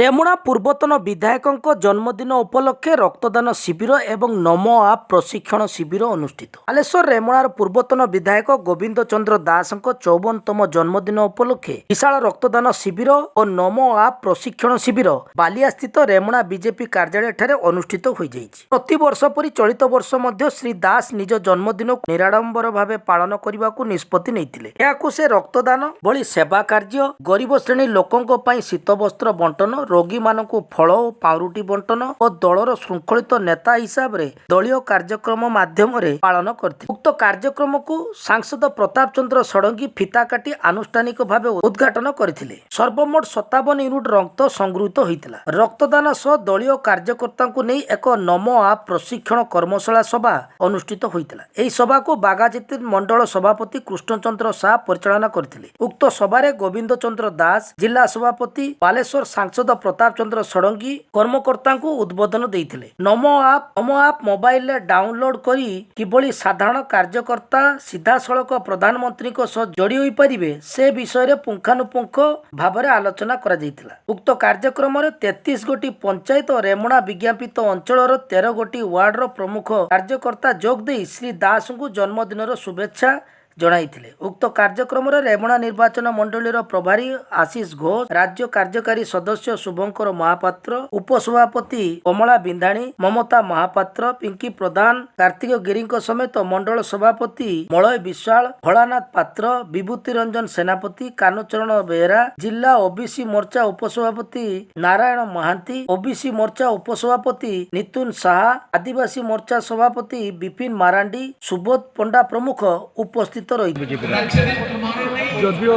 रेमुणा पूर्वतन विधायक जन्मदिन उपलक्षे रक्तदान शिविर एवं नमो आप प्रशिक्षण शिविर अनुष्ठित। बालेश्वर रेमुणार पूर्वतन विधायक गोविंद चंद्र दास 54तम जन्मदिन उपलक्षे विशाल रक्तदान शिविर और नमो आप प्रशिक्षण शिविर बालिया स्थित रेमुणा बीजेपी कार्यालय ठारे अनुष्ठित हो जाइछि। प्रति वर्ष परि चलित वर्ष मध्य श्री दास निज जन्मदिन को निराडंबर भाव पालन करने को निष्पत्ति नैथिले। याकु से रक्तदान भली सेवा कार्य, गरीब श्रेणी लोकंक पई शीत वस्त्र बंटन, रोगी मानकु फल और पाउरुटी बंटन और दलर श्रृंखलित नेता हिसाब रे दलीय कार्यक्रम माध्यम रे पालन करथिले। उक्त कार्यक्रम को सांसद प्रताप चंद्र षडंगी फिता काटी आनुष्ठानिक भाव उद्घाटन करथिले। सर्वमोट 57 यूनिट रक्त संगृहीत होइतिला। रक्तदान सह दलीय कार्यकर्ता को नहीं एक नमो आप प्रशिक्षण कर्मशाला सभा अनुष्ठित होइतिला। एही सभा को बागाजित मंडल सभापति कृष्णचंद्र शाह परिचालना करथिले। उक्त सभारे गोविंद चंद्र दास, जिला सभापति बालेश्वर सांसद प्रताप चंद्र षडंगी कर्मकर्ता को उद्बोधन देइथिले। नमो आप मोबाइल डाउनलोड करी किभली साधारण कार्यकर्ता सीधा सड़क प्रधानमंत्री को सह जोड़ी होई परिबे से विषय रे पुंखानुपुंख भाबरे आलोचना करा जाइथिला। उक्त कार्यक्रम रे 33 गोटी पंचायत और रेमुणा विज्ञापित अंचल 13 गोटी वार्ड रो प्रमुख कार्यकर्ता जोग दे श्री दास को जन्मदिन रो शुभेच्छा जणाइथिले। उक्त कार्यक्रम रे रेमुणा निर्वाचन मंडली प्रभारी आशीष घोष, राज्य कार्यकारी सदस्य शुभंकर महापात्र, उपसभापति कमला बिंधाणी, ममता महापात्र, पिंकी प्रधान, कार्तिक गिरी समेत मंडल सभापति मलय विश्वाल, भोलानाथ पात्र, विभूति रंजन सेनापति, कानुचरण बेहरा, जिला ओबीसी मोर्चा उपसभापति नारायण महांती, ओबीसी मोर्चा उपसभापति नितुन साहा, आदिवासी मोर्चा सभापति विपिन मारांडी, सुबोध पंडा प्रमुख उपस्थित जदिओ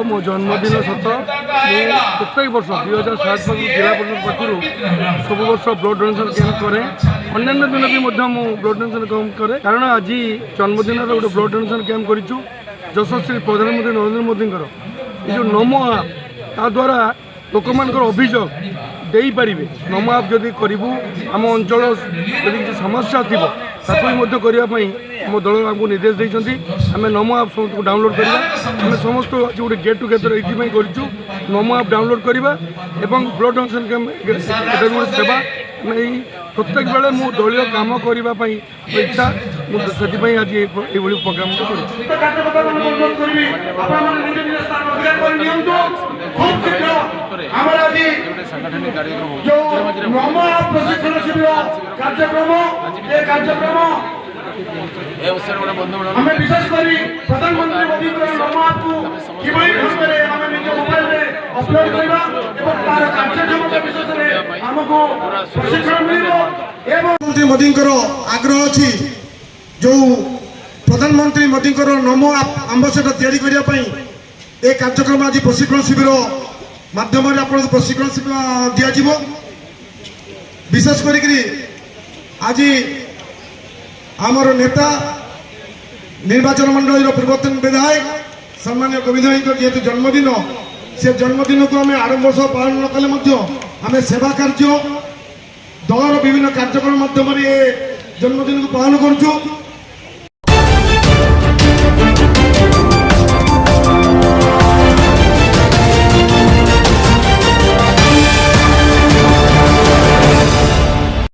मो जन्मदिन सत प्रत्येक वर्ष 2007 जिला परिषद पक्ष सब वर्ष ब्लड डोनेशन कैंप करे। अन्य दिन भी ब्लड डोनेशन कैंप करे कारण आज जन्मदिन गोटे ब्लड डोनेशन कैंप करूँ यशस्वी प्रधानमंत्री नरेंद्र मोदी ये जो नमो आप ता द्वारा लोक मान अभियोग दे पारे। नमो आप जदि करूँ आम अंचल यदि किसी समस्या थी करने मो दल आमको निर्देश देते आम नमो आप समस्त डाउनलोड करवा। आम समस्त गोटे गेट टुगेदर ये करूँ नमो आप डाउनलोड करवा एवं ब्लड डोनेशन कैंप सेवा प्रत्येक बेले मो दलीय काम करने इच्छा से आज ये प्रोग्राम प्रधानमंत्री मोदी आग्रह अच्छी जो प्रधानमंत्री मोदी नमो आप आंबसेडर तैयारी करने कार्यक्रम आज प्रशिक्षण शिविर माध्यम प्रशिक्षण शिविर दिज्व। विशेषकर आज आमर नेता निर्वाचन मंडल पूर्वतन विधायक सम्मान्य गोविंद भाई जेहेतु जन्मदिन से जन्मदिन को आम आरंभ सह पालन न कले आम सेवा कार्य दलर विभिन्न कार्यक्रम माध्यम जन्मदिन को पालन करूँ।